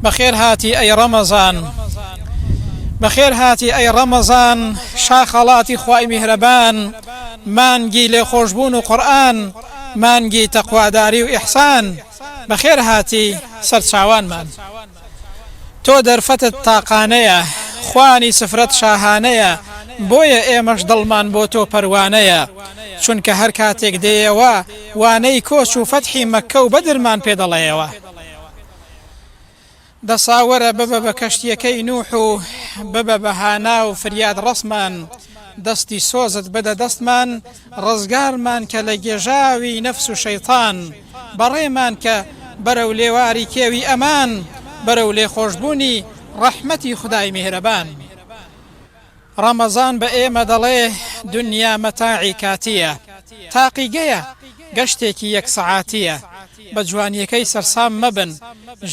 بخير هاتي أي رمضان، بخير هاتي أي رمضان، شاخەڵاتی خوای میهرەبان، مانگی لێخۆشبوون و قورئان، مانگی تەقواداری و ئیحسان. بەخێر هاتی سەرچاوانمان، تۆ دەرفەتت تاقانەیە، خوانی سفرەت شاهانەیە، بۆیە ئێمەش دڵمان بۆ تۆ پەروانەیە، چونکە هەر کاتێک دێیەوە وانەی کۆچ و فەتحی مەککە و بەدرمان پێدەڵێەوە. دەساوەرە ببە بە کەشتیەکەی نوح و ببە بەهانا و فریاد ڕسمان، دەستی سۆزت بدە دەستمان، ڕزگارمان کە لە گێژاوی نەفس و شەیطان، بەڕێمان کە بەرەو لێواری کێوی ئەمان، بەرەو لێخۆشبوونی ڕەحمەتی خودای میهرەبان. ڕەمەزان بە ئێمە دەڵێ دنیا مەتاعی کاتیە، تاقیگەیە گەشتێکی یەک سەعاتیە، بە جوانیەکەی سەرسام مەبن،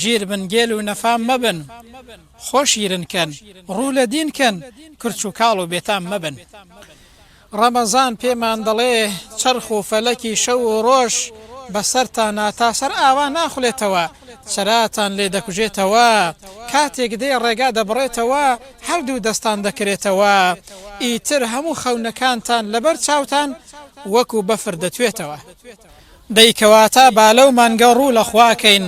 ژیر بن گێل و نەفام مەبن، خۆشیرنکەن ڕوو لە دینکەن، کرچ و کاڵ و بێتام مەبن. ڕەمەزان پێمان دەڵێ چەرخ و فەلەکی شەو و ڕۆژ، بەسەرتان ناتا سەر ئاوا ناخولێتەوە، چراتان لێ دەکوژێتەوە، کاتێک دێ ڕێگا دەبڕێتەوە، هەردوو دەستان دەکرێتەوە، ئیتر هەموو خەونەکانتان لەبەر چاوتان وەکو بەفر دەتوێتەوە. دەیکەواتە بالەو مانگە ڕوو لە خواکەین،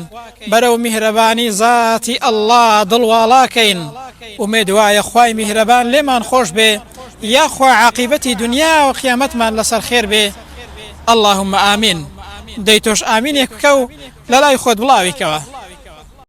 بەرەو میهرەبانی زاتی ئەڵڵا دڵواڵاکەین، ئومێدوایە خوای میهرەبان لێمان خۆش بێ، یاخوا عاقیبەتی دنیا و قیامەتمان لەسەر خێر بێ. اللهم ئامین. دەی تۆش ئامینێک بکە و لە لای خۆت بڵاویکەوە.